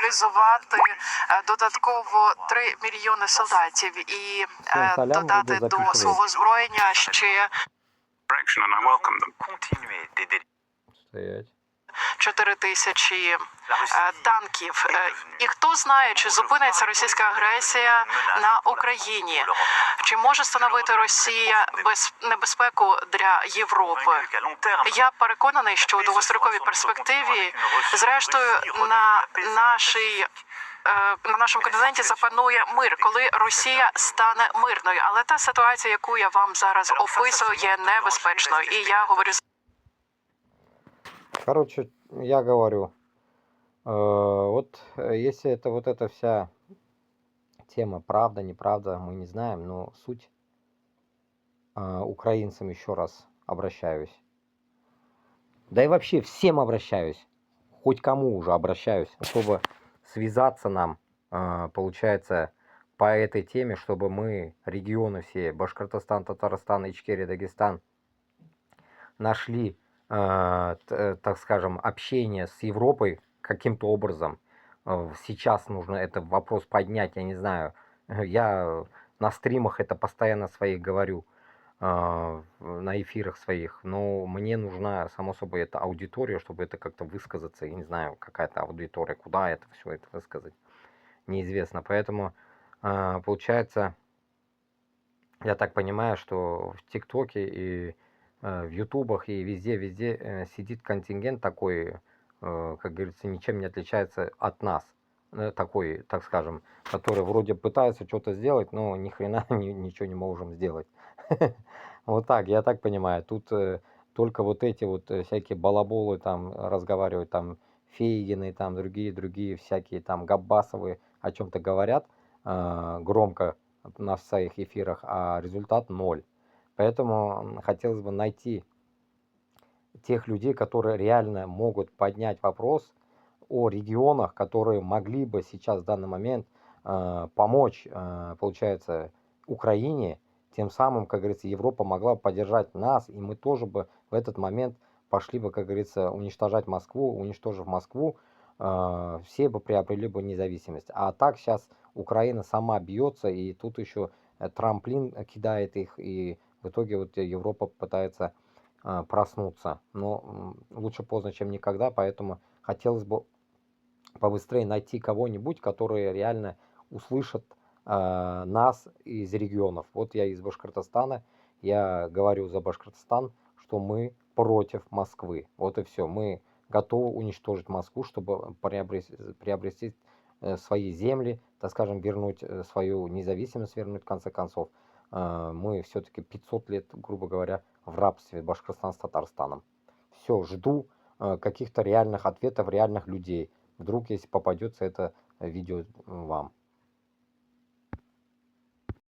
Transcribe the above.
мобілізувати додатково 3 мільйони солдатів і додати до свого озброєння ще 4 тисячі танків. І хто знає, чи зупиниться російська агресія на Україні? Чи може становити Росія небезпеку для Європи? Я переконаний, що у довгостроковій перспективі, зрештою, на нашому континенті запанує мир, коли Росія стане мирною. Але та ситуація, яку я вам зараз описую, є небезпечною. І я говорю... Короче, я говорю, вот если это вот эта вся тема правда, неправда, мы не знаем, но суть украинцам еще раз обращаюсь. Да и вообще всем обращаюсь, хоть кому уже обращаюсь, чтобы связаться нам, получается, по этой теме, чтобы мы, регионы все, Башкортостан, Татарстан, Ичкерия, Дагестан, нашли, так скажем, общение с Европой каким-то образом. Сейчас нужно этот вопрос поднять, я не знаю. Я на стримах это постоянно своих говорю, на эфирах своих. Но мне нужна, само собой, эта аудитория, чтобы это как-то высказаться. Я не знаю, какая-то аудитория, куда это все это высказать, неизвестно. Поэтому, получается, я так понимаю, что в ТикТоке и в Ютубах и везде сидит контингент такой, как говорится, ничем не отличается от нас. Такой, так скажем, который вроде пытается что-то сделать, но ни хрена ничего не можем сделать. Вот так, я так понимаю. Тут только вот эти вот всякие балаболы там разговаривают, там Фейгины, там другие всякие там Габбасовы о чем-то говорят громко на своих эфирах, а результат ноль. Поэтому хотелось бы найти тех людей, которые реально могут поднять вопрос о регионах, которые могли бы сейчас в данный момент помочь, получается, Украине. Тем самым, как говорится, Европа могла бы поддержать нас, и мы тоже бы в этот момент пошли бы, как говорится, уничтожать Москву. Уничтожив Москву, все бы приобрели бы независимость. А так сейчас Украина сама бьется, и тут еще трамплин кидает их, и в итоге вот Европа пытается проснуться. Но лучше поздно, чем никогда, поэтому хотелось бы побыстрее найти кого-нибудь, которые реально услышат нас из регионов. Вот я из Башкортостана, я говорю за Башкортостан, что мы против Москвы. Вот и все. Мы готовы уничтожить Москву, чтобы приобрести свои земли, так скажем, вернуть свою независимость, вернуть в конце концов. Мы все-таки 500 лет, грубо говоря, в рабстве Башкортостан с Татарстаном. Все, жду каких-то реальных ответов, реальных людей. Вдруг, если попадется это видео вам.